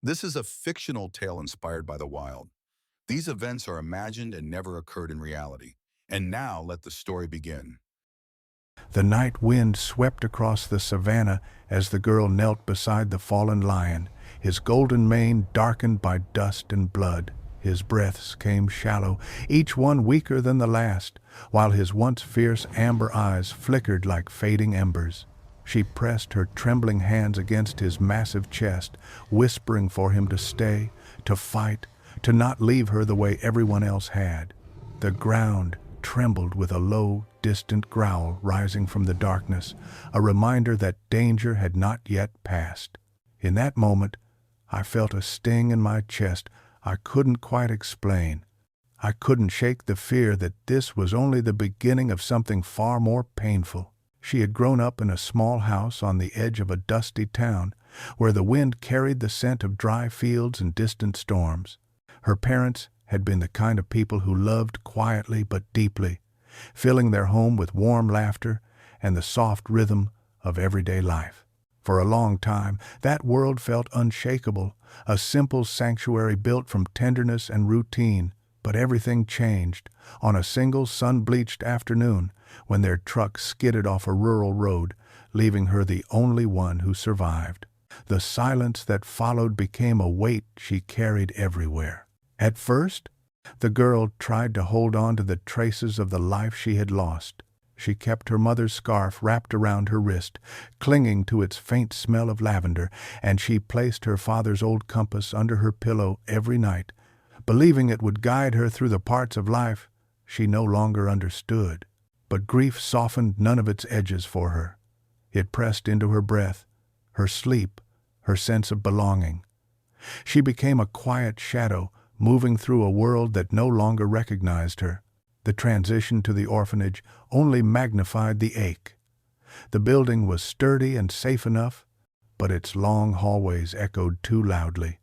This is a fictional tale inspired by the wild. These events are imagined and never occurred in reality. And now let the story begin. The night wind swept across the savannah as the girl knelt beside the fallen lion, his golden mane darkened by dust and blood. His breaths came shallow, each one weaker than the last, while his once fierce amber eyes flickered like fading embers. She pressed her trembling hands against his massive chest, whispering for him to stay, to fight, to not leave her the way everyone else had. The ground trembled with a low, distant growl rising from the darkness, a reminder that danger had not yet passed. In that moment, I felt a sting in my chest I couldn't quite explain. I couldn't shake the fear that this was only the beginning of something far more painful. She had grown up in a small house on the edge of a dusty town, where the wind carried the scent of dry fields and distant storms. Her parents had been the kind of people who loved quietly but deeply, filling their home with warm laughter and the soft rhythm of everyday life. For a long time, that world felt unshakable, a simple sanctuary built from tenderness and routine. But everything changed on a single sun-bleached afternoon when their truck skidded off a rural road, leaving her the only one who survived. The silence that followed became a weight she carried everywhere. At first, the girl tried to hold on to the traces of the life she had lost. She kept her mother's scarf wrapped around her wrist, clinging to its faint smell of lavender, and she placed her father's old compass under her pillow every night, believing it would guide her through the parts of life she no longer understood. But grief softened none of its edges for her. It pressed into her breath, her sleep, her sense of belonging. She became a quiet shadow, moving through a world that no longer recognized her. The transition to the orphanage only magnified the ache. The building was sturdy and safe enough, but its long hallways echoed too loudly,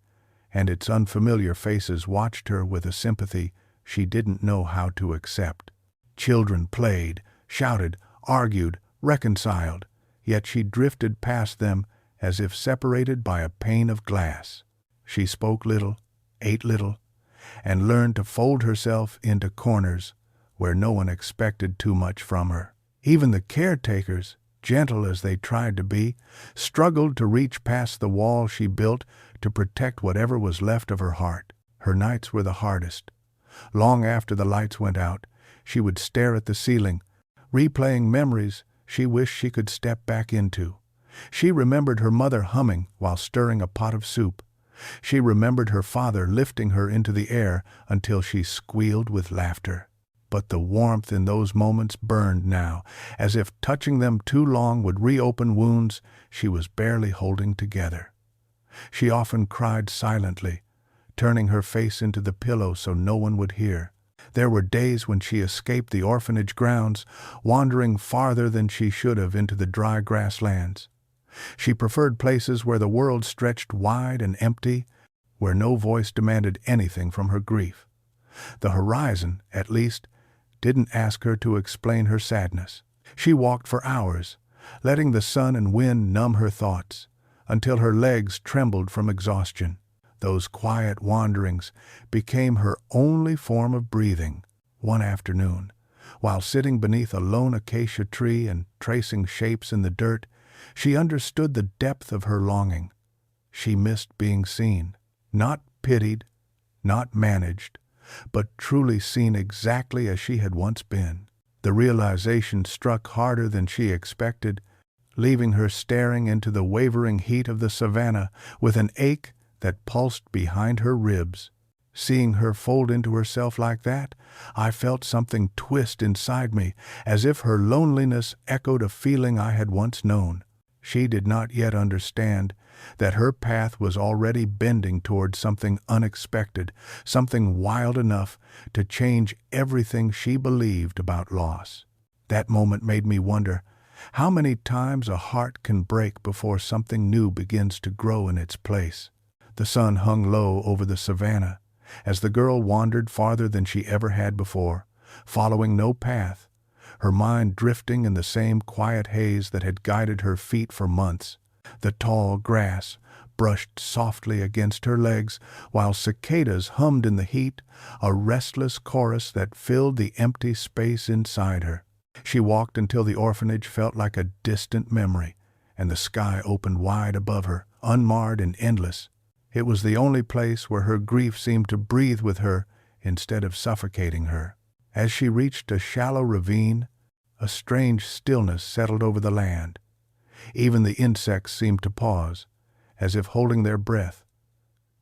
and its unfamiliar faces watched her with a sympathy she didn't know how to accept. Children played, shouted, argued, reconciled, yet she drifted past them as if separated by a pane of glass. She spoke little, ate little, and learned to fold herself into corners where no one expected too much from her. Even the caretakers, gentle as they tried to be, struggled to reach past the wall she built to protect whatever was left of her heart. Her nights were the hardest. Long after the lights went out, she would stare at the ceiling, replaying memories she wished she could step back into. She remembered her mother humming while stirring a pot of soup. She remembered her father lifting her into the air until she squealed with laughter. But the warmth in those moments burned now, as if touching them too long would reopen wounds she was barely holding together. She often cried silently, turning her face into the pillow so no one would hear. There were days when she escaped the orphanage grounds, wandering farther than she should have into the dry grasslands. She preferred places where the world stretched wide and empty, where no voice demanded anything from her grief. The horizon, at least, didn't ask her to explain her sadness. She walked for hours, letting the sun and wind numb her thoughts, until her legs trembled from exhaustion. Those quiet wanderings became her only form of breathing. One afternoon, while sitting beneath a lone acacia tree and tracing shapes in the dirt, she understood the depth of her longing. She missed being seen, not pitied, not managed, but truly seen exactly as she had once been. The realization struck harder than she expected, leaving her staring into the wavering heat of the savannah with an ache that pulsed behind her ribs. Seeing her fold into herself like that, I felt something twist inside me, as if her loneliness echoed a feeling I had once known. She did not yet understand that her path was already bending toward something unexpected, something wild enough to change everything she believed about loss. That moment made me wonder how many times a heart can break before something new begins to grow in its place. The sun hung low over the savannah as the girl wandered farther than she ever had before, following no path, her mind drifting in the same quiet haze that had guided her feet for months. The tall grass, brushed softly against her legs, while cicadas hummed in the heat, a restless chorus that filled the empty space inside her. She walked until the orphanage felt like a distant memory, and the sky opened wide above her, unmarred and endless. It was the only place where her grief seemed to breathe with her instead of suffocating her. As she reached a shallow ravine, a strange stillness settled over the land. Even the insects seemed to pause, as if holding their breath.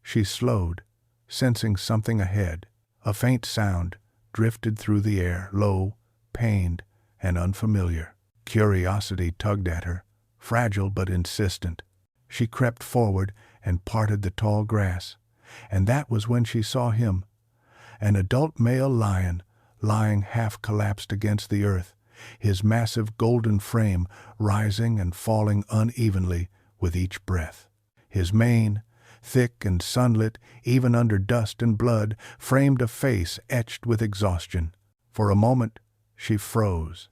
She slowed, sensing something ahead. A faint sound drifted through the air, low, pained, and unfamiliar. Curiosity tugged at her, fragile but insistent. She crept forward and parted the tall grass, and that was when she saw him, an adult male lion, lying half-collapsed against the earth, his massive golden frame rising and falling unevenly with each breath. His mane, thick and sunlit even under dust and blood, framed a face etched with exhaustion. For a moment, she froze.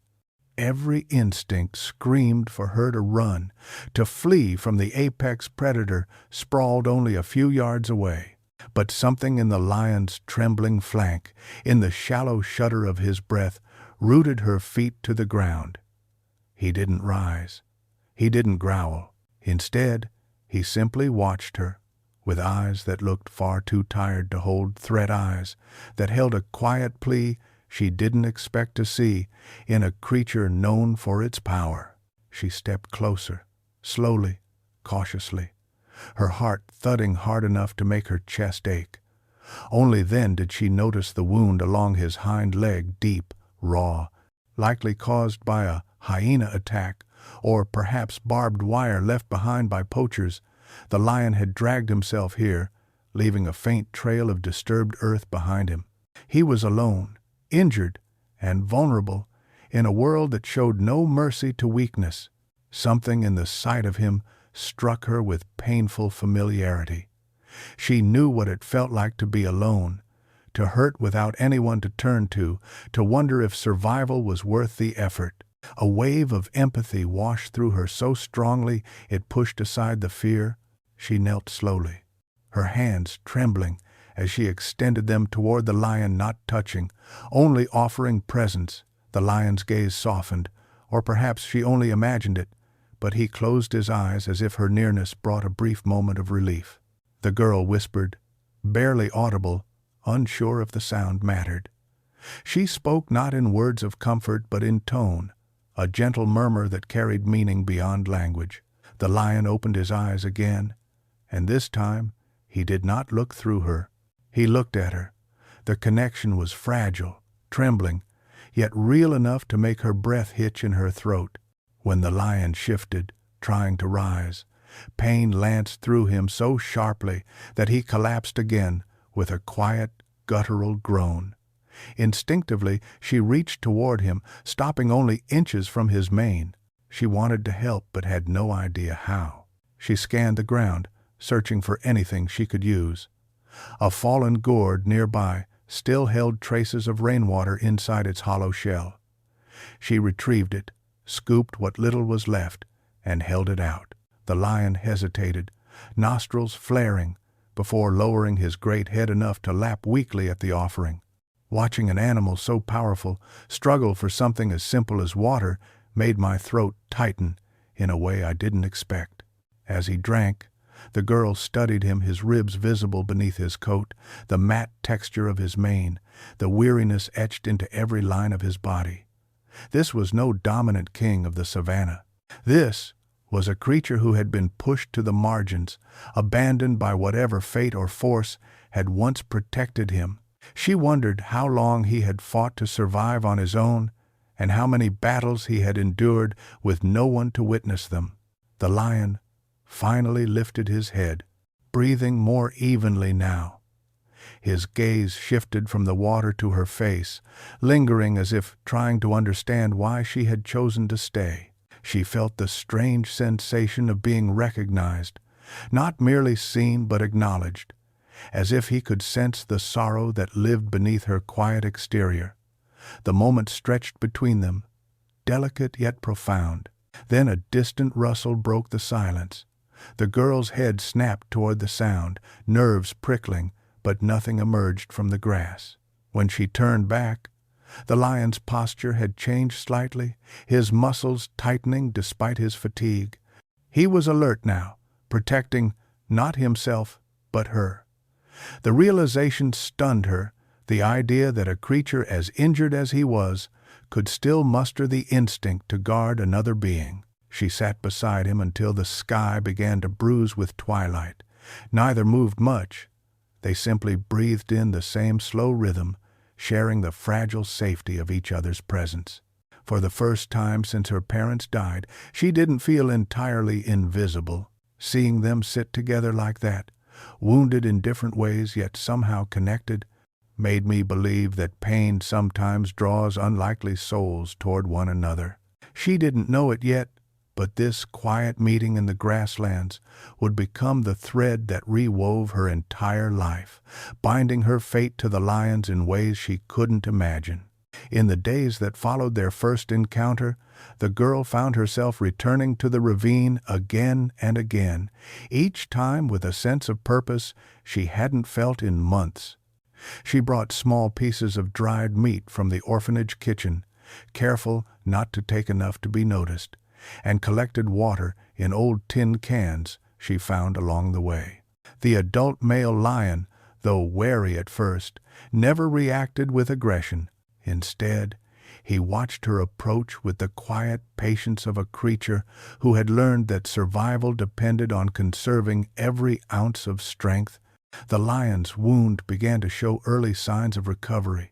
Every instinct screamed for her to run, to flee from the apex predator sprawled only a few yards away. But something in the lion's trembling flank, in the shallow shudder of his breath, rooted her feet to the ground. He didn't rise. He didn't growl. Instead, he simply watched her, with eyes that looked far too tired to hold, threat eyes that held a quiet plea she didn't expect to see in a creature known for its power. She stepped closer, slowly, cautiously, her heart thudding hard enough to make her chest ache. Only then did she notice the wound along his hind leg, deep, raw, likely caused by a hyena attack, or perhaps barbed wire left behind by poachers. The lion had dragged himself here, leaving a faint trail of disturbed earth behind him. He was alone, injured, and vulnerable, in a world that showed no mercy to weakness. Something in the sight of him struck her with painful familiarity. She knew what it felt like to be alone, to hurt without anyone to turn to wonder if survival was worth the effort. A wave of empathy washed through her so strongly it pushed aside the fear. She knelt slowly, her hands trembling as she extended them toward the lion, not touching, only offering presence. The lion's gaze softened, or perhaps she only imagined it, but he closed his eyes as if her nearness brought a brief moment of relief. The girl whispered, barely audible, unsure if the sound mattered. She spoke not in words of comfort but in tone, a gentle murmur that carried meaning beyond language. The lion opened his eyes again, and this time he did not look through her. He looked at her. The connection was fragile, trembling, yet real enough to make her breath hitch in her throat. When the lion shifted, trying to rise, pain lanced through him so sharply that he collapsed again with a quiet, guttural groan. Instinctively, she reached toward him, stopping only inches from his mane. She wanted to help but had no idea how. She scanned the ground, searching for anything she could use. A fallen gourd nearby still held traces of rainwater inside its hollow shell. She retrieved it, scooped what little was left, and held it out. The lion hesitated, nostrils flaring, before lowering his great head enough to lap weakly at the offering. Watching an animal so powerful struggle for something as simple as water made my throat tighten in a way I didn't expect. As he drank, the girl studied him, his ribs visible beneath his coat, the matte texture of his mane, the weariness etched into every line of his body. This was no dominant king of the savannah. This was a creature who had been pushed to the margins, abandoned by whatever fate or force had once protected him. She wondered how long he had fought to survive on his own, and how many battles he had endured with no one to witness them. The lion finally lifted his head, breathing more evenly now. His gaze shifted from the water to her face, lingering as if trying to understand why she had chosen to stay. She felt the strange sensation of being recognized, not merely seen but acknowledged, as if he could sense the sorrow that lived beneath her quiet exterior. The moment stretched between them, delicate yet profound. Then a distant rustle broke the silence. The girl's head snapped toward the sound, nerves prickling, but nothing emerged from the grass. When she turned back, the lion's posture had changed slightly, his muscles tightening despite his fatigue. He was alert now, protecting not himself, but her. The realization stunned her, the idea that a creature as injured as he was could still muster the instinct to guard another being. She sat beside him until the sky began to bruise with twilight. Neither moved much. They simply breathed in the same slow rhythm, sharing the fragile safety of each other's presence. For the first time since her parents died, she didn't feel entirely invisible. Seeing them sit together like that, wounded in different ways yet somehow connected, made me believe that pain sometimes draws unlikely souls toward one another. She didn't know it yet, but this quiet meeting in the grasslands would become the thread that rewove her entire life, binding her fate to the lions in ways she couldn't imagine. In the days that followed their first encounter, the girl found herself returning to the ravine again and again, each time with a sense of purpose she hadn't felt in months. She brought small pieces of dried meat from the orphanage kitchen, careful not to take enough to be noticed, and collected water in old tin cans she found along the way. The adult male lion, though wary at first, never reacted with aggression. Instead, he watched her approach with the quiet patience of a creature who had learned that survival depended on conserving every ounce of strength. The lion's wound began to show early signs of recovery.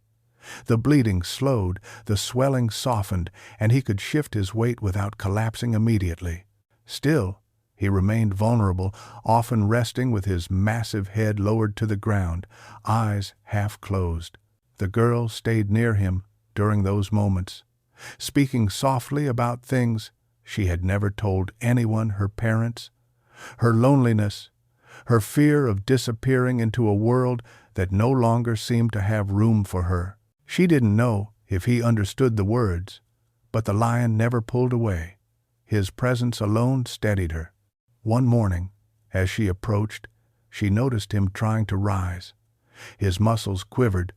The bleeding slowed, the swelling softened, and he could shift his weight without collapsing immediately. Still, he remained vulnerable, often resting with his massive head lowered to the ground, eyes half closed. The girl stayed near him during those moments, speaking softly about things she had never told anyone, her parents, her loneliness, her fear of disappearing into a world that no longer seemed to have room for her. She didn't know if he understood the words, but the lion never pulled away. His presence alone steadied her. One morning, as she approached, she noticed him trying to rise. His muscles quivered,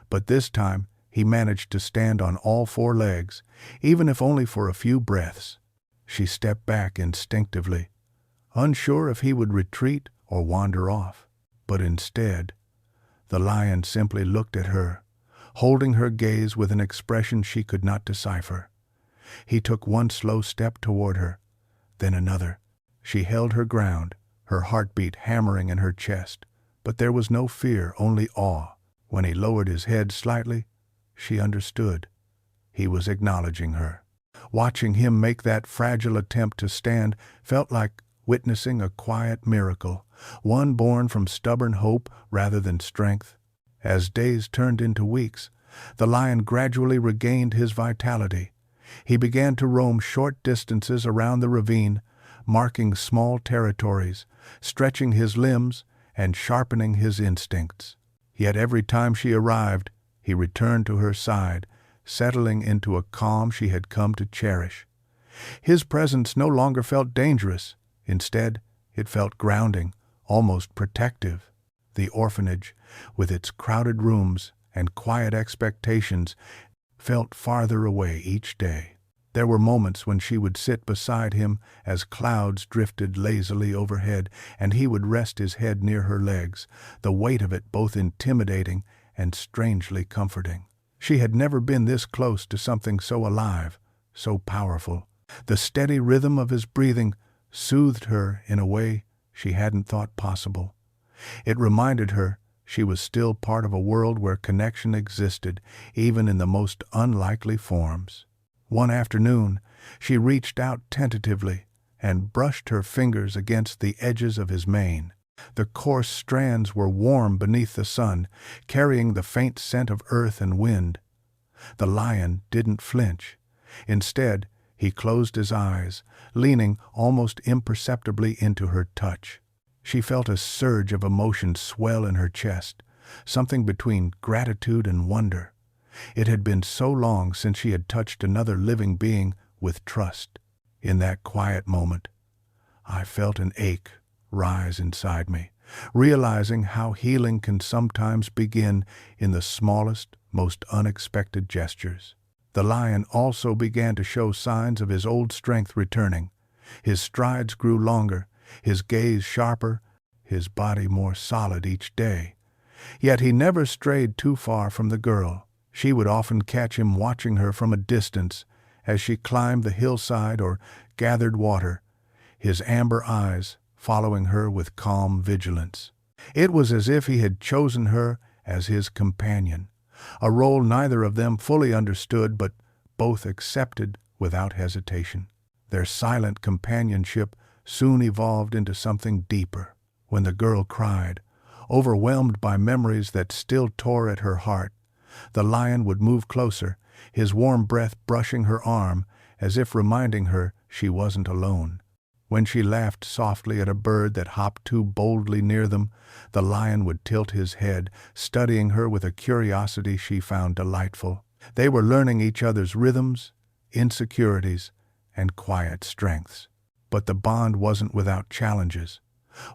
but this time he managed to stand on all four legs, even if only for a few breaths. She stepped back instinctively, unsure if he would retreat or wander off. But instead, the lion simply looked at her, holding her gaze with an expression she could not decipher. He took one slow step toward her, then another. She held her ground, her heartbeat hammering in her chest, but there was no fear, only awe. When he lowered his head slightly, she understood. He was acknowledging her. Watching him make that fragile attempt to stand felt like witnessing a quiet miracle, one born from stubborn hope rather than strength. As days turned into weeks, the lion gradually regained his vitality. He began to roam short distances around the ravine, marking small territories, stretching his limbs and sharpening his instincts. Yet every time she arrived, he returned to her side, settling into a calm she had come to cherish. His presence no longer felt dangerous. Instead, it felt grounding, almost protective. The orphanage, with its crowded rooms and quiet expectations, felt farther away each day. There were moments when she would sit beside him as clouds drifted lazily overhead, and he would rest his head near her legs, the weight of it both intimidating and strangely comforting. She had never been this close to something so alive, so powerful. The steady rhythm of his breathing soothed her in a way she hadn't thought possible. It reminded her she was still part of a world where connection existed, even in the most unlikely forms. One afternoon, she reached out tentatively and brushed her fingers against the edges of his mane. The coarse strands were warm beneath the sun, carrying the faint scent of earth and wind. The lion didn't flinch. Instead, he closed his eyes, leaning almost imperceptibly into her touch. She felt a surge of emotion swell in her chest, something between gratitude and wonder. It had been so long since she had touched another living being with trust. In that quiet moment, I felt an ache rise inside me, realizing how healing can sometimes begin in the smallest, most unexpected gestures. The lion also began to show signs of his old strength returning. His strides grew longer, his gaze sharper, his body more solid each day. Yet he never strayed too far from the girl. She would often catch him watching her from a distance as she climbed the hillside or gathered water, his amber eyes following her with calm vigilance. It was as if he had chosen her as his companion, a role neither of them fully understood but both accepted without hesitation. Their silent companionship soon evolved into something deeper. When the girl cried, overwhelmed by memories that still tore at her heart, the lion would move closer, his warm breath brushing her arm as if reminding her she wasn't alone. When she laughed softly at a bird that hopped too boldly near them, the lion would tilt his head, studying her with a curiosity she found delightful. They were learning each other's rhythms, insecurities, and quiet strengths. But the bond wasn't without challenges.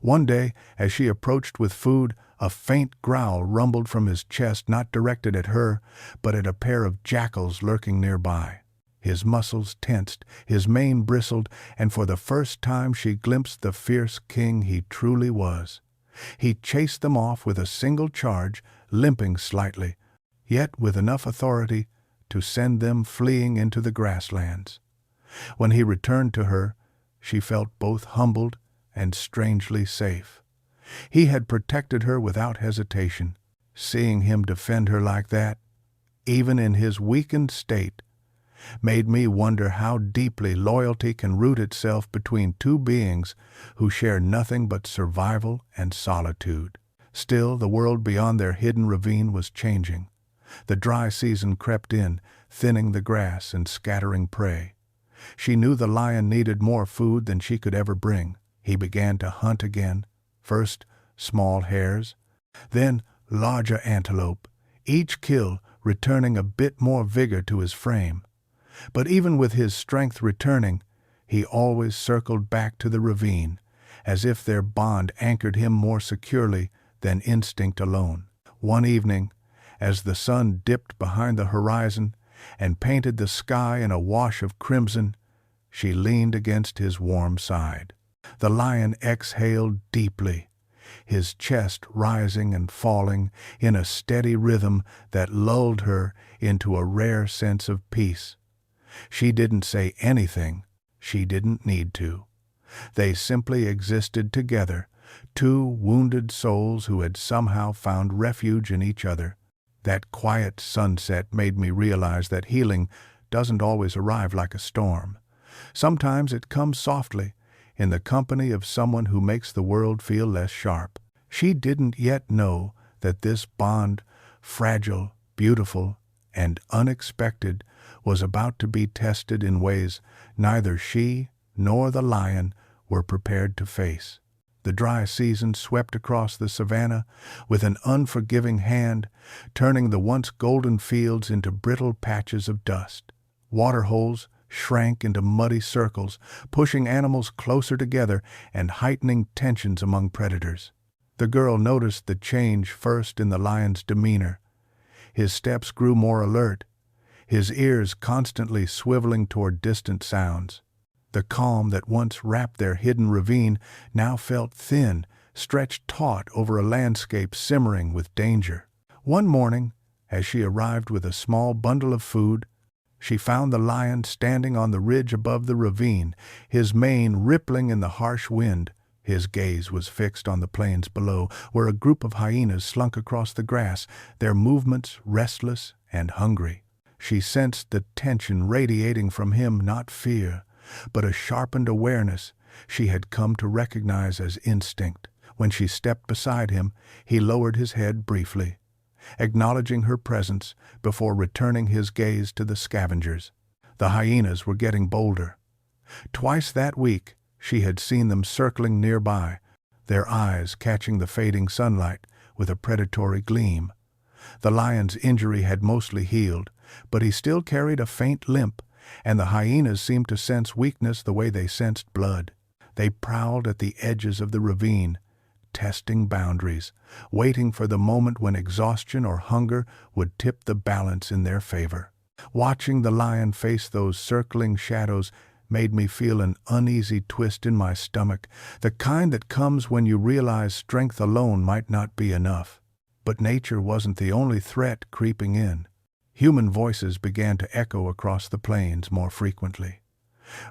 One day, as she approached with food, a faint growl rumbled from his chest, not directed at her, but at a pair of jackals lurking nearby. His muscles tensed, his mane bristled, and for the first time she glimpsed the fierce king he truly was. He chased them off with a single charge, limping slightly, yet with enough authority to send them fleeing into the grasslands. When he returned to her, she felt both humbled and strangely safe. He had protected her without hesitation. Seeing him defend her like that, even in his weakened state, made me wonder how deeply loyalty can root itself between two beings who share nothing but survival and solitude. Still, the world beyond their hidden ravine was changing. The dry season crept in, thinning the grass and scattering prey. She knew the lion needed more food than she could ever bring. He began to hunt again, first small hares, then larger antelope, each kill returning a bit more vigor to his frame. But even with his strength returning, he always circled back to the ravine, as if their bond anchored him more securely than instinct alone. One evening, as the sun dipped behind the horizon and painted the sky in a wash of crimson, she leaned against his warm side. The lion exhaled deeply, his chest rising and falling in a steady rhythm that lulled her into a rare sense of peace. She didn't say anything. She didn't need to. They simply existed together, two wounded souls who had somehow found refuge in each other. That quiet sunset made me realize that healing doesn't always arrive like a storm. Sometimes it comes softly, in the company of someone who makes the world feel less sharp. She didn't yet know that this bond, fragile, beautiful, and unexpected, was about to be tested in ways neither she nor the lion were prepared to face. The dry season swept across the savannah with an unforgiving hand, turning the once golden fields into brittle patches of dust. Waterholes shrank into muddy circles, pushing animals closer together and heightening tensions among predators. The girl noticed the change first in the lion's demeanor. His steps grew more alert, his ears constantly swiveling toward distant sounds. The calm that once wrapped their hidden ravine now felt thin, stretched taut over a landscape simmering with danger. One morning, as she arrived with a small bundle of food, she found the lion standing on the ridge above the ravine, his mane rippling in the harsh wind. His gaze was fixed on the plains below, where a group of hyenas slunk across the grass, their movements restless and hungry. She sensed the tension radiating from him, not fear, but a sharpened awareness she had come to recognize as instinct. When she stepped beside him, he lowered his head briefly, acknowledging her presence before returning his gaze to the scavengers. The hyenas were getting bolder. Twice that week, she had seen them circling nearby, their eyes catching the fading sunlight with a predatory gleam. The lion's injury had mostly healed, but he still carried a faint limp, and the hyenas seemed to sense weakness the way they sensed blood. They prowled at the edges of the ravine, testing boundaries, waiting for the moment when exhaustion or hunger would tip the balance in their favor. Watching the lion face those circling shadows made me feel an uneasy twist in my stomach, the kind that comes when you realize strength alone might not be enough. But nature wasn't the only threat creeping in. Human voices began to echo across the plains more frequently.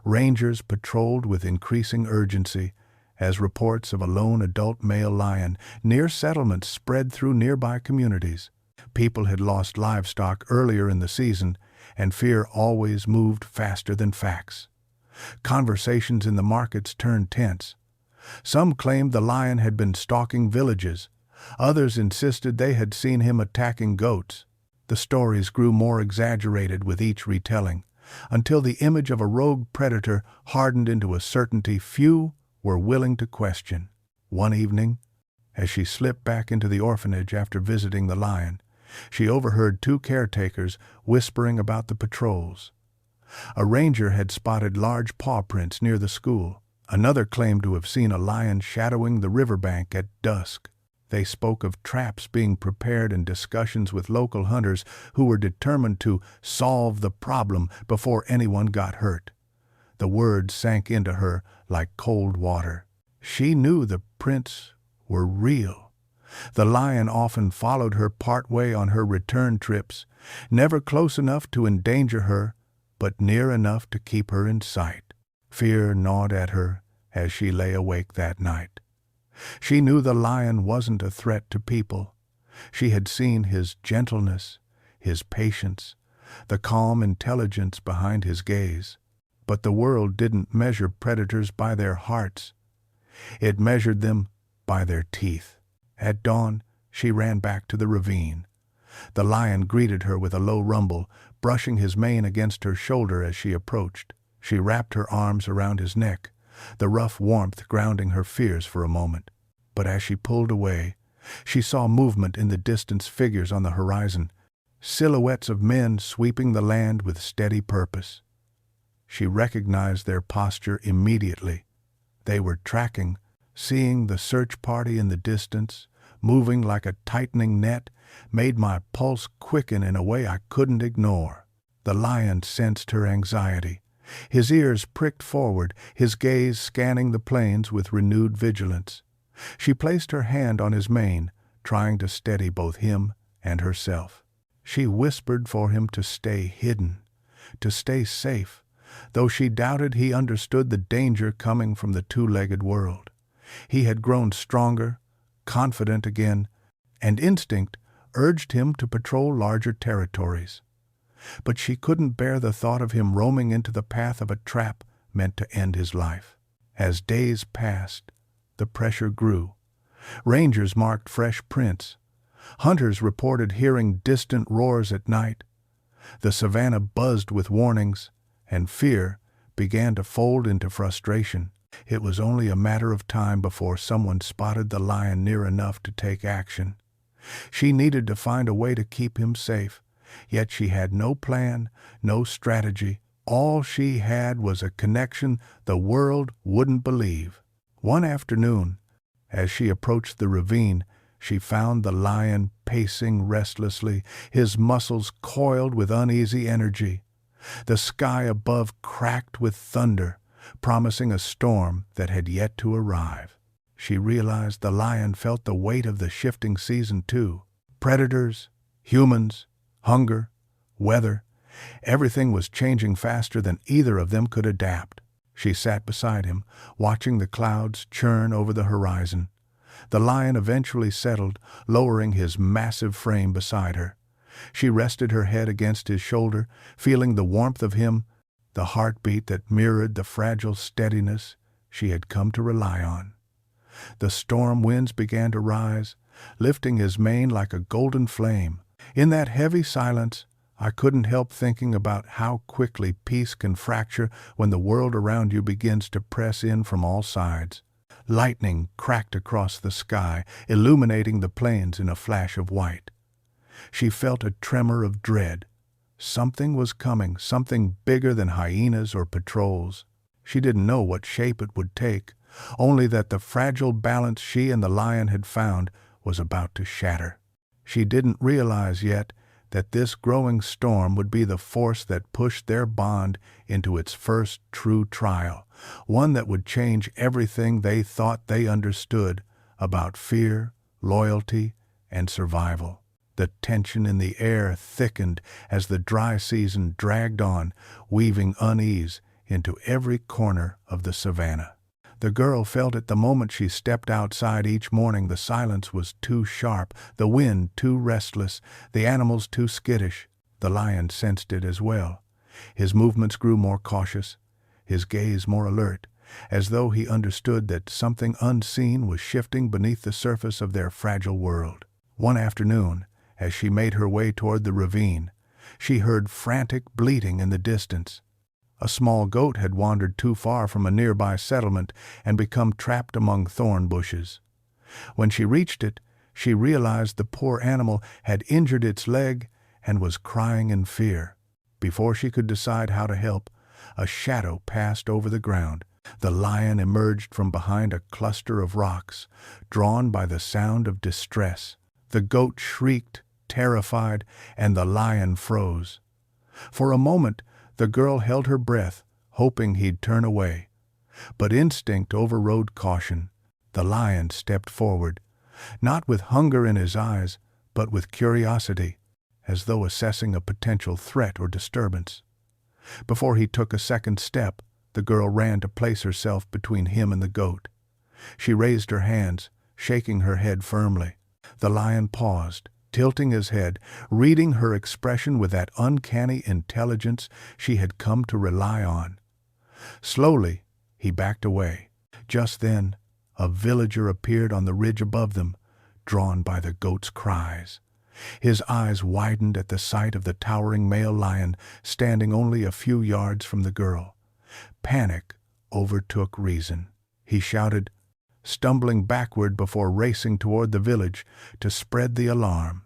Rangers patrolled with increasing urgency as reports of a lone adult male lion near settlements spread through nearby communities. People had lost livestock earlier in the season, and fear always moved faster than facts. Conversations in the markets turned tense. Some claimed the lion had been stalking villages. Others insisted they had seen him attacking goats. The stories grew more exaggerated with each retelling, until the image of a rogue predator hardened into a certainty few were willing to question. One evening, as she slipped back into the orphanage after visiting the lion, she overheard two caretakers whispering about the patrols. A ranger had spotted large paw prints near the school. Another claimed to have seen a lion shadowing the riverbank at dusk. They spoke of traps being prepared and discussions with local hunters who were determined to solve the problem before anyone got hurt. The words sank into her like cold water. She knew the prints were real. The lion often followed her partway on her return trips, never close enough to endanger her, but near enough to keep her in sight. Fear gnawed at her as she lay awake that night. She knew the lion wasn't a threat to people. She had seen his gentleness, his patience, the calm intelligence behind his gaze. But the world didn't measure predators by their hearts. It measured them by their teeth. At dawn, she ran back to the ravine. The lion greeted her with a low rumble, brushing his mane against her shoulder as she approached. She wrapped her arms around his neck, the rough warmth grounding her fears for a moment. But as she pulled away, she saw movement in the distant figures on the horizon, silhouettes of men sweeping the land with steady purpose. She recognized their posture immediately. They were tracking, seeing the search party in the distance, moving like a tightening net, made my pulse quicken in a way I couldn't ignore. The lion sensed her anxiety. His ears pricked forward, his gaze scanning the plains with renewed vigilance. She placed her hand on his mane, trying to steady both him and herself. She whispered for him to stay hidden, to stay safe, though she doubted he understood the danger coming from the two-legged world. He had grown stronger, confident again, and instinct urged him to patrol larger territories. But she couldn't bear the thought of him roaming into the path of a trap meant to end his life. As days passed, the pressure grew. Rangers marked fresh prints. Hunters reported hearing distant roars at night. The savannah buzzed with warnings, and fear began to fold into frustration. It was only a matter of time before someone spotted the lion near enough to take action. She needed to find a way to keep him safe, yet she had no plan, no strategy. All she had was a connection the world wouldn't believe. One afternoon, as she approached the ravine, she found the lion pacing restlessly, his muscles coiled with uneasy energy. The sky above cracked with thunder, promising a storm that had yet to arrive. She realized the lion felt the weight of the shifting season too. Predators, humans, hunger, weather, everything was changing faster than either of them could adapt. She sat beside him, watching the clouds churn over the horizon. The lion eventually settled, lowering his massive frame beside her. She rested her head against his shoulder, feeling the warmth of him, the heartbeat that mirrored the fragile steadiness she had come to rely on. The storm winds began to rise, lifting his mane like a golden flame. In that heavy silence, I couldn't help thinking about how quickly peace can fracture when the world around you begins to press in from all sides. Lightning cracked across the sky, illuminating the plains in a flash of white. She felt a tremor of dread. Something was coming, something bigger than hyenas or patrols. She didn't know what shape it would take, only that the fragile balance she and the lion had found was about to shatter. She didn't realize yet that this growing storm would be the force that pushed their bond into its first true trial, one that would change everything they thought they understood about fear, loyalty, and survival. The tension in the air thickened as the dry season dragged on, weaving unease into every corner of the savannah. The girl felt it the moment she stepped outside each morning. The silence was too sharp, the wind too restless, the animals too skittish. The lion sensed it as well. His movements grew more cautious, his gaze more alert, as though he understood that something unseen was shifting beneath the surface of their fragile world. One afternoon, as she made her way toward the ravine, she heard frantic bleating in the distance. A small goat had wandered too far from a nearby settlement and become trapped among thorn bushes. When she reached it, she realized the poor animal had injured its leg and was crying in fear. Before she could decide how to help, a shadow passed over the ground. The lion emerged from behind a cluster of rocks, drawn by the sound of distress. The goat shrieked, terrified, and the lion froze. For a moment, the girl held her breath, hoping he'd turn away. But instinct overrode caution. The lion stepped forward, not with hunger in his eyes, but with curiosity, as though assessing a potential threat or disturbance. Before he took a second step, the girl ran to place herself between him and the goat. She raised her hands, shaking her head firmly. The lion paused, tilting his head, reading her expression with that uncanny intelligence she had come to rely on. Slowly, he backed away. Just then, a villager appeared on the ridge above them, drawn by the goat's cries. His eyes widened at the sight of the towering male lion standing only a few yards from the girl. Panic overtook reason. He shouted, stumbling backward before racing toward the village to spread the alarm.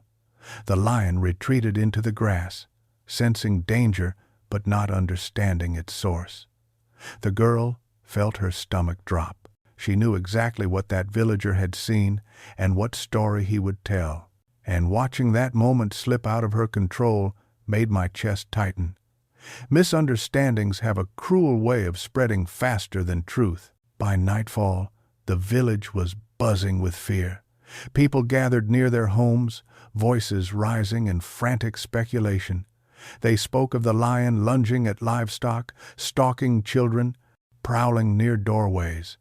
The lion retreated into the grass, sensing danger but not understanding its source. The girl felt her stomach drop. She knew exactly what that villager had seen and what story he would tell. And watching that moment slip out of her control made my chest tighten. Misunderstandings have a cruel way of spreading faster than truth. By nightfall, the village was buzzing with fear. People gathered near their homes, voices rising in frantic speculation. They spoke of the lion lunging at livestock, stalking children, prowling near doorways.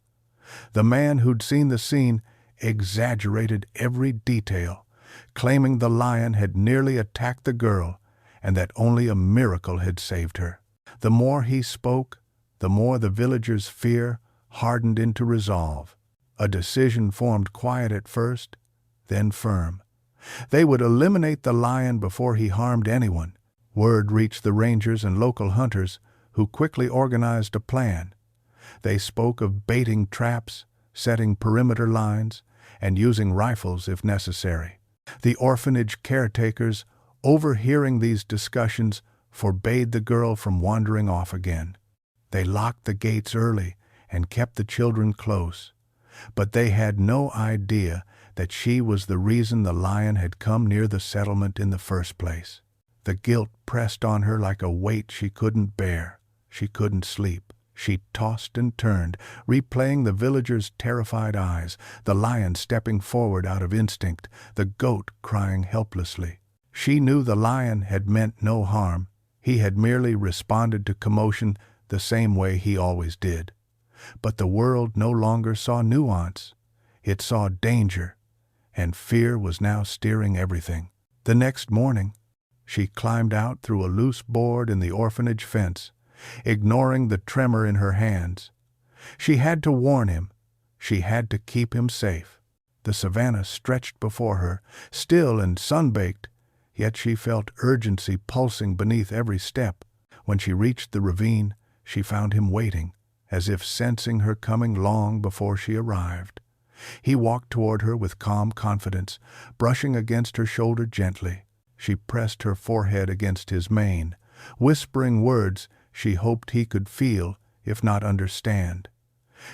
The man who'd seen the scene exaggerated every detail, claiming the lion had nearly attacked the girl and that only a miracle had saved her. The more he spoke, the more the villagers' fear hardened into resolve. A decision formed quiet at first, then firm. They would eliminate the lion before he harmed anyone. Word reached the rangers and local hunters, who quickly organized a plan. They spoke of baiting traps, setting perimeter lines, and using rifles if necessary. The orphanage caretakers, overhearing these discussions, forbade the girl from wandering off again. They locked the gates early and kept the children close. But they had no idea that she was the reason the lion had come near the settlement in the first place. The guilt pressed on her like a weight she couldn't bear. She couldn't sleep. She tossed and turned, replaying the villagers' terrified eyes, the lion stepping forward out of instinct, the goat crying helplessly. She knew the lion had meant no harm. He had merely responded to commotion the same way he always did. But the world no longer saw nuance. It saw danger, and fear was now steering everything. The next morning, she climbed out through a loose board in the orphanage fence, ignoring the tremor in her hands. She had to warn him. She had to keep him safe. The savannah stretched before her, still and sun-baked, yet she felt urgency pulsing beneath every step. When she reached the ravine, she found him waiting, as if sensing her coming long before she arrived. He walked toward her with calm confidence, brushing against her shoulder gently. She pressed her forehead against his mane, whispering words she hoped he could feel, if not understand.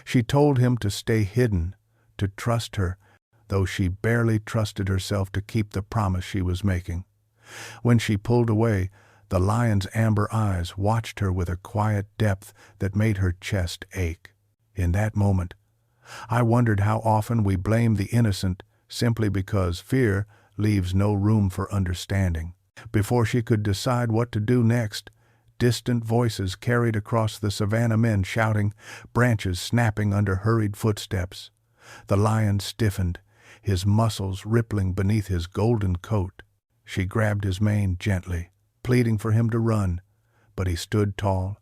She told him to stay hidden, to trust her, though she barely trusted herself to keep the promise she was making. When she pulled away, the lion's amber eyes watched her with a quiet depth that made her chest ache. In that moment, I wondered how often we blame the innocent simply because fear leaves no room for understanding. Before she could decide what to do next, distant voices carried across the savannah men shouting, branches snapping under hurried footsteps. The lion stiffened, his muscles rippling beneath his golden coat. She grabbed his mane gently, pleading for him to run, but he stood tall,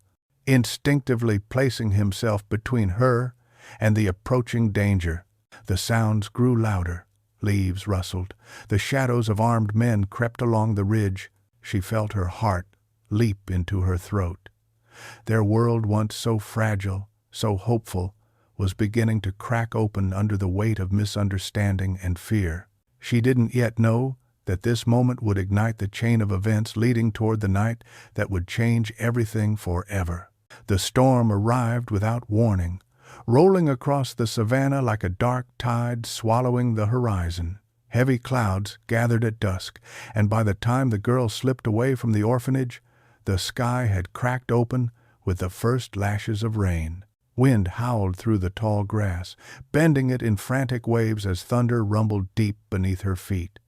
instinctively placing himself between her and the approaching danger. The sounds grew louder. Leaves rustled. The shadows of armed men crept along the ridge. She felt her heart leap into her throat. Their world, once so fragile, so hopeful, was beginning to crack open under the weight of misunderstanding and fear. She didn't yet know that this moment would ignite the chain of events leading toward the night that would change everything forever. The storm arrived without warning, rolling across the savannah like a dark tide swallowing the horizon. Heavy clouds gathered at dusk, and by the time the girl slipped away from the orphanage, the sky had cracked open with the first lashes of rain. Wind howled through the tall grass, bending it in frantic waves as thunder rumbled deep beneath her feet.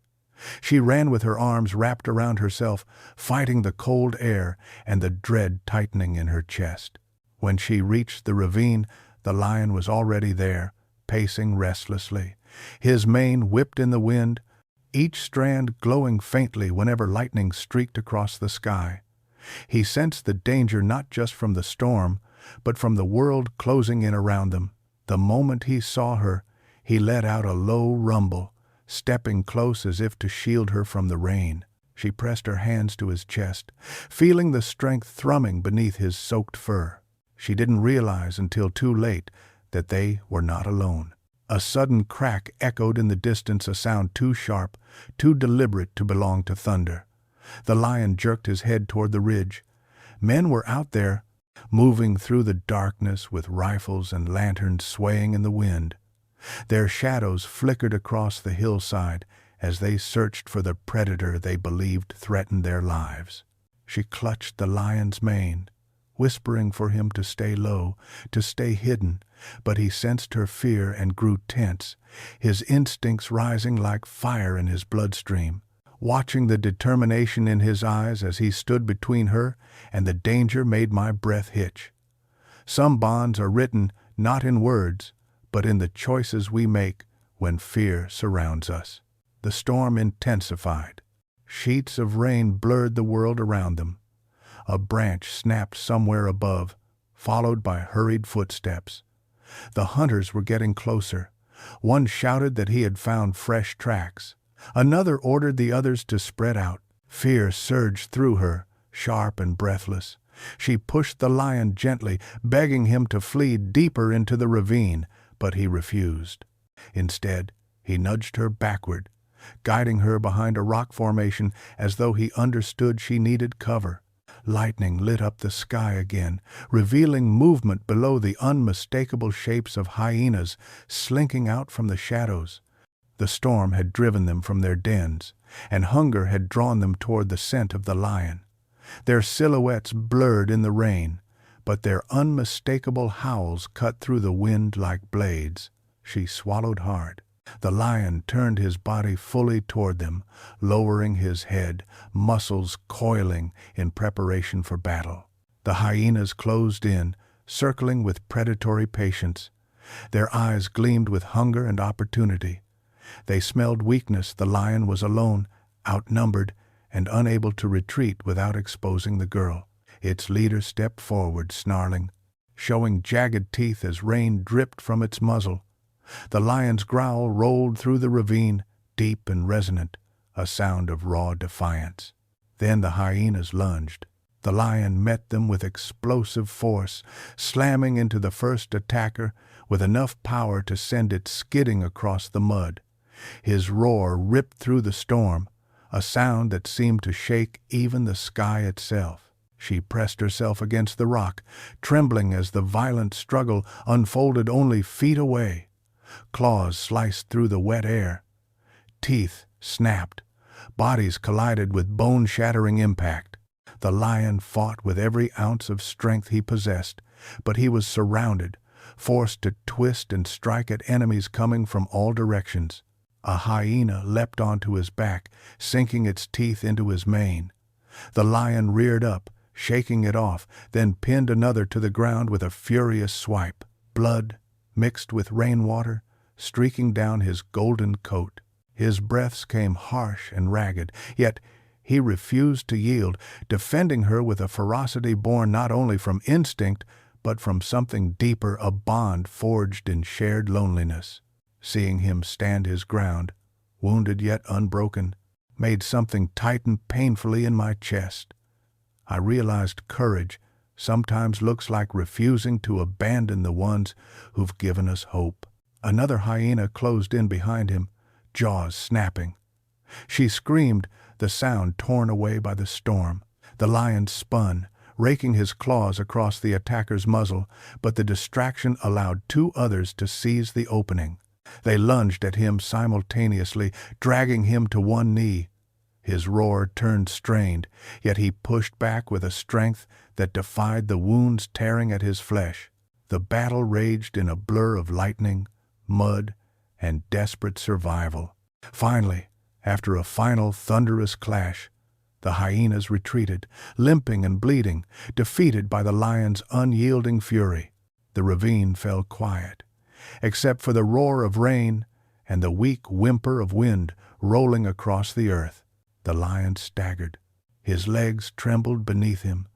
She ran with her arms wrapped around herself, fighting the cold air and the dread tightening in her chest. When she reached the ravine, the lion was already there, pacing restlessly, his mane whipped in the wind, each strand glowing faintly whenever lightning streaked across the sky. He sensed the danger not just from the storm, but from the world closing in around them. The moment he saw her, he let out a low rumble, stepping close as if to shield her from the rain. She pressed her hands to his chest, feeling the strength thrumming beneath his soaked fur. She didn't realize until too late that they were not alone. A sudden crack echoed in the distance, a sound too sharp, too deliberate to belong to thunder. The lion jerked his head toward the ridge. Men were out there, moving through the darkness with rifles and lanterns swaying in the wind. Their shadows flickered across the hillside as they searched for the predator they believed threatened their lives. She clutched the lion's mane, whispering for him to stay low, to stay hidden, but he sensed her fear and grew tense, his instincts rising like fire in his bloodstream. Watching the determination in his eyes as he stood between her and the danger made my breath hitch. Some bonds are written not in words, but in the choices we make when fear surrounds us. The storm intensified. Sheets of rain blurred the world around them. A branch snapped somewhere above, followed by hurried footsteps. The hunters were getting closer. One shouted that he had found fresh tracks. Another ordered the others to spread out. Fear surged through her, sharp and breathless. She pushed the lion gently, begging him to flee deeper into the ravine, but he refused. Instead, he nudged her backward, guiding her behind a rock formation as though he understood she needed cover. Lightning lit up the sky again, revealing movement below the unmistakable shapes of hyenas slinking out from the shadows. The storm had driven them from their dens, and hunger had drawn them toward the scent of the lion. Their silhouettes blurred in the rain, but their unmistakable howls cut through the wind like blades. She swallowed hard. The lion turned his body fully toward them, lowering his head, muscles coiling in preparation for battle. The hyenas closed in, circling with predatory patience. Their eyes gleamed with hunger and opportunity. They smelled weakness. The lion was alone, outnumbered, and unable to retreat without exposing the girl. Its leader stepped forward, snarling, showing jagged teeth as rain dripped from its muzzle. The lion's growl rolled through the ravine, deep and resonant, a sound of raw defiance. Then the hyenas lunged. The lion met them with explosive force, slamming into the first attacker with enough power to send it skidding across the mud. His roar ripped through the storm, a sound that seemed to shake even the sky itself. She pressed herself against the rock, trembling as the violent struggle unfolded only feet away. Claws sliced through the wet air. Teeth snapped. Bodies collided with bone-shattering impact. The lion fought with every ounce of strength he possessed, but he was surrounded, forced to twist and strike at enemies coming from all directions. A hyena leapt onto his back, sinking its teeth into his mane. The lion reared up, shaking it off, then pinned another to the ground with a furious swipe. Blood, mixed with rainwater, streaking down his golden coat. His breaths came harsh and ragged, yet he refused to yield, defending her with a ferocity born not only from instinct, but from something deeper, a bond forged in shared loneliness. Seeing him stand his ground, wounded yet unbroken, made something tighten painfully in my chest. I realized courage sometimes looks like refusing to abandon the ones who've given us hope. Another hyena closed in behind him, jaws snapping. She screamed, the sound torn away by the storm. The lion spun, raking his claws across the attacker's muzzle, but the distraction allowed two others to seize the opening. They lunged at him simultaneously, dragging him to one knee. His roar turned strained, yet he pushed back with a strength that defied the wounds tearing at his flesh. The battle raged in a blur of lightning, mud, and desperate survival. Finally, after a final thunderous clash, the hyenas retreated, limping and bleeding, defeated by the lion's unyielding fury. The ravine fell quiet, except for the roar of rain and the weak whimper of wind rolling across the earth. The lion staggered. His legs trembled beneath him.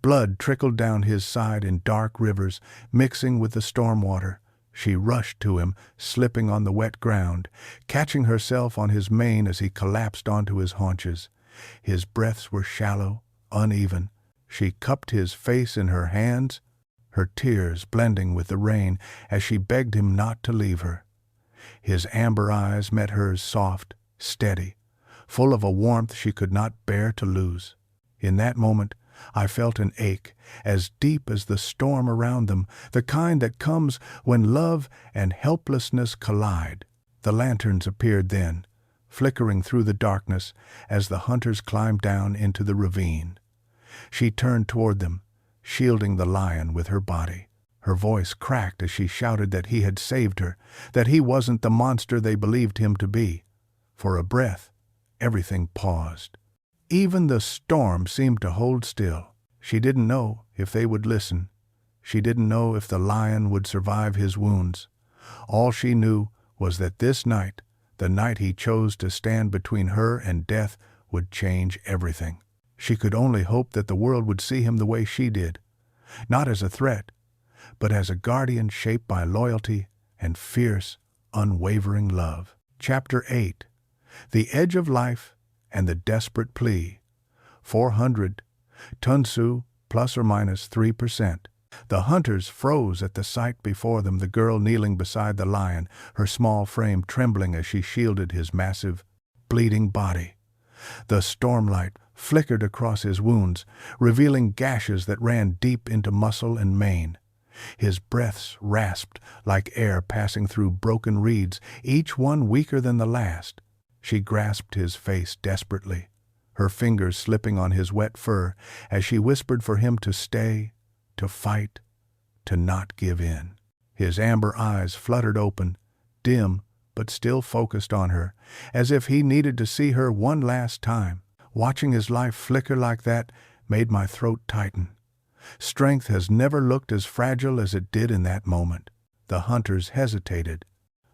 Blood trickled down his side in dark rivers, mixing with the storm water. She rushed to him, slipping on the wet ground, catching herself on his mane as he collapsed onto his haunches. His breaths were shallow, uneven. She cupped his face in her hands, her tears blending with the rain as she begged him not to leave her. His amber eyes met hers, soft, steady, full of a warmth she could not bear to lose. In that moment, I felt an ache, as deep as the storm around them, the kind that comes when love and helplessness collide. The lanterns appeared then, flickering through the darkness as the hunters climbed down into the ravine. She turned toward them, shielding the lion with her body. Her voice cracked as she shouted that he had saved her, that he wasn't the monster they believed him to be. For a breath, everything paused. Even the storm seemed to hold still. She didn't know if they would listen. She didn't know if the lion would survive his wounds. All she knew was that this night, the night he chose to stand between her and death, would change everything. She could only hope that the world would see him the way she did, not as a threat, but as a guardian shaped by loyalty and fierce, unwavering love. Chapter 8. The Edge of Life and the Desperate Plea. 400. Tunsu, plus or minus 3%. The hunters froze at the sight before them, the girl kneeling beside the lion, her small frame trembling as she shielded his massive, bleeding body. The stormlight flickered across his wounds, revealing gashes that ran deep into muscle and mane. His breaths rasped like air passing through broken reeds, each one weaker than the last. She grasped his face desperately, her fingers slipping on his wet fur as she whispered for him to stay, to fight, to not give in. His amber eyes fluttered open, dim but still focused on her, as if he needed to see her one last time. Watching his life flicker like that made my throat tighten. Strength has never looked as fragile as it did in that moment. The hunters hesitated.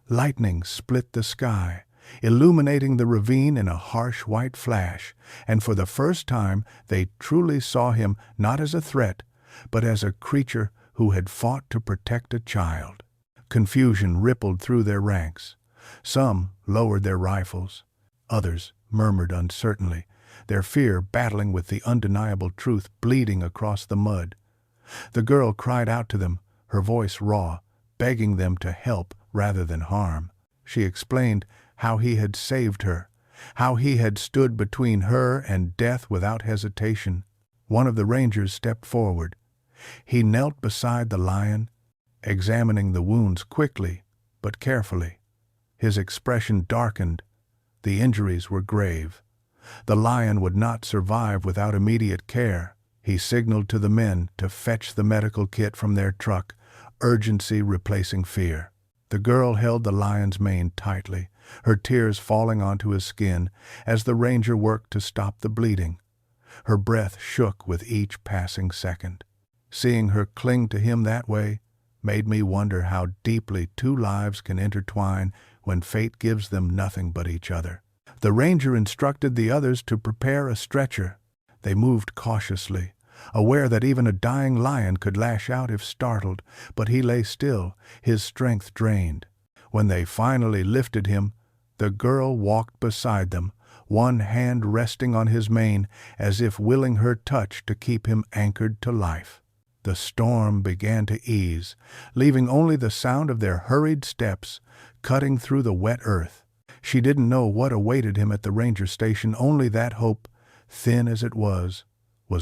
Lightning split the sky, illuminating the ravine in a harsh white flash, and for the first time they truly saw him not as a threat, but as a creature who had fought to protect a child. Confusion rippled through their ranks. Some lowered their rifles. Others murmured uncertainly, their fear battling with the undeniable truth bleeding across the mud. The girl cried out to them, her voice raw, begging them to help rather than harm. She explained how he had saved her, how he had stood between her and death without hesitation. One of the rangers stepped forward. He knelt beside the lion, examining the wounds quickly but carefully. His expression darkened. The injuries were grave. The lion would not survive without immediate care. He signaled to the men to fetch the medical kit from their truck, urgency replacing fear. The girl held the lion's mane tightly, her tears falling onto his skin as the ranger worked to stop the bleeding. Her breath shook with each passing second. Seeing her cling to him that way made me wonder how deeply two lives can intertwine when fate gives them nothing but each other. The ranger instructed the others to prepare a stretcher. They moved cautiously, aware that even a dying lion could lash out if startled, but he lay still, his strength drained. When they finally lifted him, the girl walked beside them, one hand resting on his mane as if willing her touch to keep him anchored to life. The storm began to ease, leaving only the sound of their hurried steps cutting through the wet earth. She didn't know what awaited him at the ranger station, only that hope, thin as it was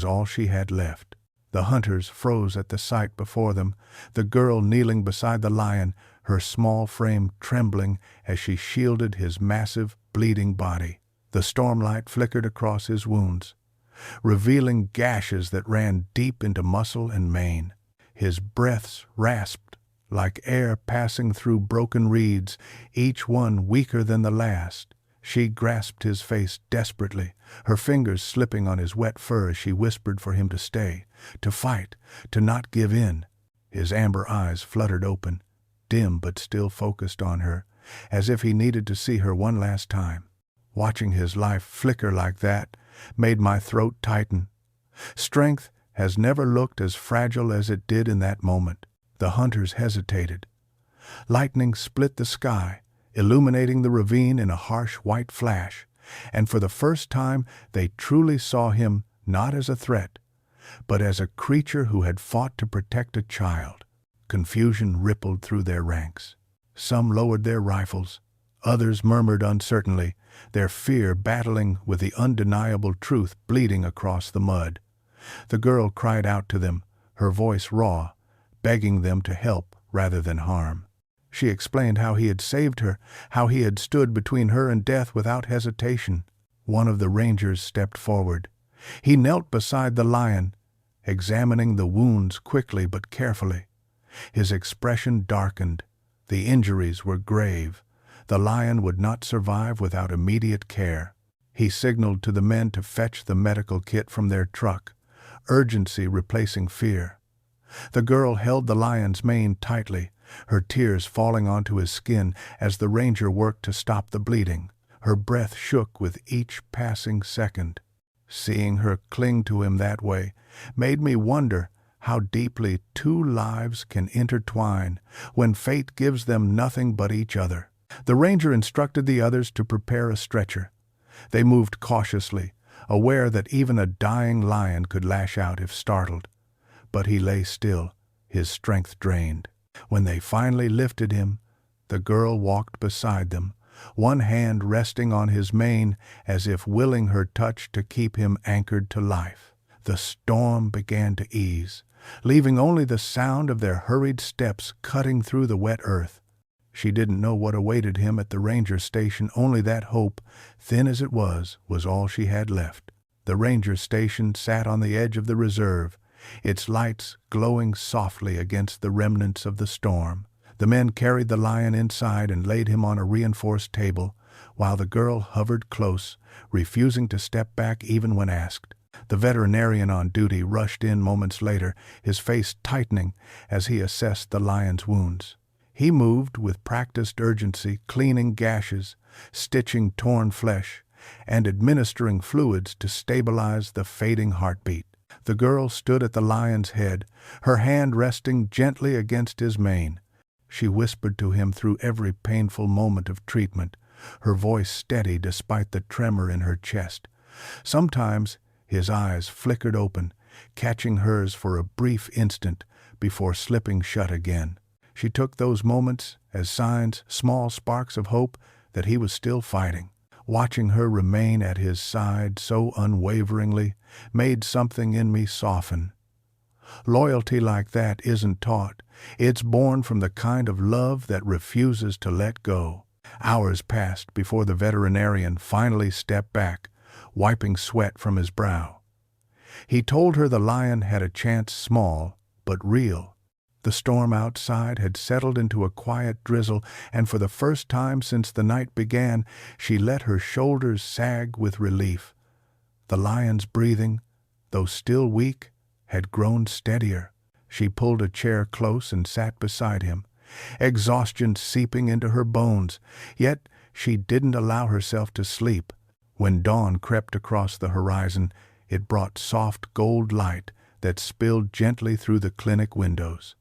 all she had left. The hunters froze at the sight before them, the girl kneeling beside the lion, her small frame trembling as she shielded his massive, bleeding body. The stormlight flickered across his wounds, revealing gashes that ran deep into muscle and mane. His breaths rasped like air passing through broken reeds, each one weaker than the last. She grasped his face desperately, her fingers slipping on his wet fur as she whispered for him to stay, to fight, to not give in. His amber eyes fluttered open, dim but still focused on her, as if he needed to see her one last time. Watching his life flicker like that made my throat tighten. Strength has never looked as fragile as it did in that moment. The hunters hesitated. Lightning split the sky, illuminating the ravine in a harsh white flash, and for the first time they truly saw him not as a threat, but as a creature who had fought to protect a child. Confusion rippled through their ranks. Some lowered their rifles, others murmured uncertainly, their fear battling with the undeniable truth bleeding across the mud. The girl cried out to them, her voice raw, begging them to help rather than harm. She explained how he had saved her, how he had stood between her and death without hesitation. One of the rangers stepped forward. He knelt beside the lion, examining the wounds quickly but carefully. His expression darkened. The injuries were grave. The lion would not survive without immediate care. He signaled to the men to fetch the medical kit from their truck, urgency replacing fear. The girl held the lion's mane tightly, her tears falling onto his skin as the ranger worked to stop the bleeding. Her breath shook with each passing second. Seeing her cling to him that way made me wonder how deeply two lives can intertwine when fate gives them nothing but each other. The ranger instructed the others to prepare a stretcher. They moved cautiously, aware that even a dying lion could lash out if startled. But he lay still, his strength drained. When they finally lifted him, the girl walked beside them, one hand resting on his mane as if willing her touch to keep him anchored to life. The storm began to ease, leaving only the sound of their hurried steps cutting through the wet earth. She didn't know what awaited him at the ranger station, only that hope, thin as it was all she had left. The ranger station sat on the edge of the reserve, its lights glowing softly against the remnants of the storm. The men carried the lion inside and laid him on a reinforced table, while the girl hovered close, refusing to step back even when asked. The veterinarian on duty rushed in moments later, his face tightening as he assessed the lion's wounds. He moved with practiced urgency, cleaning gashes, stitching torn flesh, and administering fluids to stabilize the fading heartbeat. The girl stood at the lion's head, her hand resting gently against his mane. She whispered to him through every painful moment of treatment, her voice steady despite the tremor in her chest. Sometimes his eyes flickered open, catching hers for a brief instant before slipping shut again. She took those moments as signs, small sparks of hope, that he was still fighting. Watching her remain at his side so unwaveringly made something in me soften. Loyalty like that isn't taught. It's born from the kind of love that refuses to let go. Hours passed before the veterinarian finally stepped back, wiping sweat from his brow. He told her the lion had a chance, small but real. The storm outside had settled into a quiet drizzle, and for the first time since the night began, she let her shoulders sag with relief. The lion's breathing, though still weak, had grown steadier. She pulled a chair close and sat beside him, exhaustion seeping into her bones, yet she didn't allow herself to sleep. When dawn crept across the horizon, it brought soft gold light that spilled gently through the clinic windows.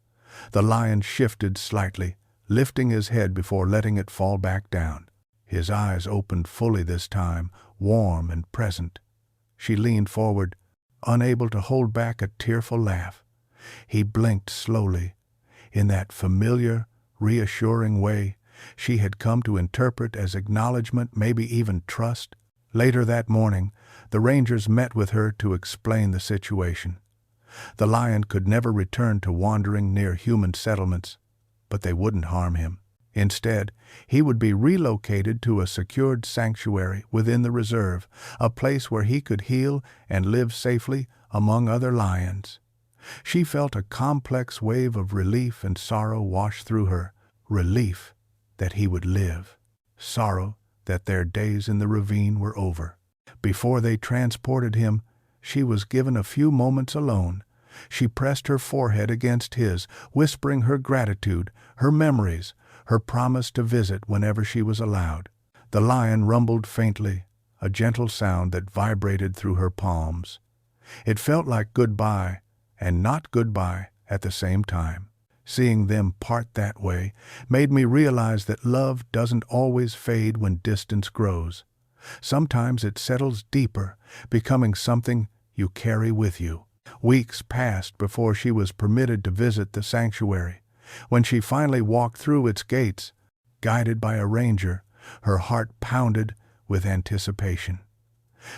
The lion shifted slightly, lifting his head before letting it fall back down. His eyes opened fully this time, warm and present. She leaned forward, unable to hold back a tearful laugh. He blinked slowly, in that familiar, reassuring way she had come to interpret as acknowledgement, maybe even trust. Later that morning, the rangers met with her to explain the situation. The lion could never return to wandering near human settlements, but they wouldn't harm him. Instead, he would be relocated to a secured sanctuary within the reserve, a place where he could heal and live safely among other lions. She felt a complex wave of relief and sorrow wash through her. Relief that he would live. Sorrow that their days in the ravine were over. Before they transported him, she was given a few moments alone. She pressed her forehead against his, whispering her gratitude, her memories, her promise to visit whenever she was allowed. The lion rumbled faintly, a gentle sound that vibrated through her palms. It felt like goodbye, and not goodbye at the same time. Seeing them part that way made me realize that love doesn't always fade when distance grows. Sometimes it settles deeper, becoming something you carry with you. Weeks passed before she was permitted to visit the sanctuary. When she finally walked through its gates, guided by a ranger, her heart pounded with anticipation.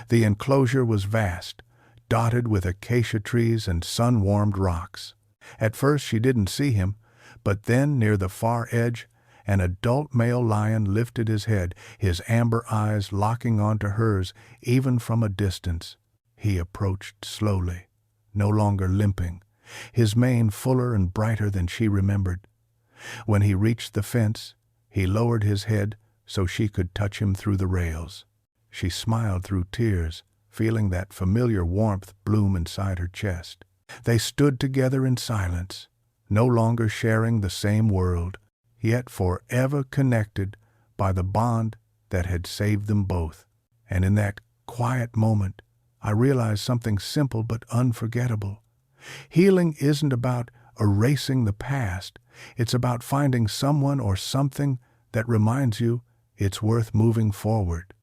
The enclosure was vast, dotted with acacia trees and sun-warmed rocks. At first she didn't see him, but then near the far edge, an adult male lion lifted his head, his amber eyes locking onto hers even from a distance. He approached slowly, no longer limping, his mane fuller and brighter than she remembered. When he reached the fence, he lowered his head so she could touch him through the rails. She smiled through tears, feeling that familiar warmth bloom inside her chest. They stood together in silence, no longer sharing the same world, yet forever connected by the bond that had saved them both. And in that quiet moment, I realized something simple but unforgettable. Healing isn't about erasing the past. It's about finding someone or something that reminds you it's worth moving forward.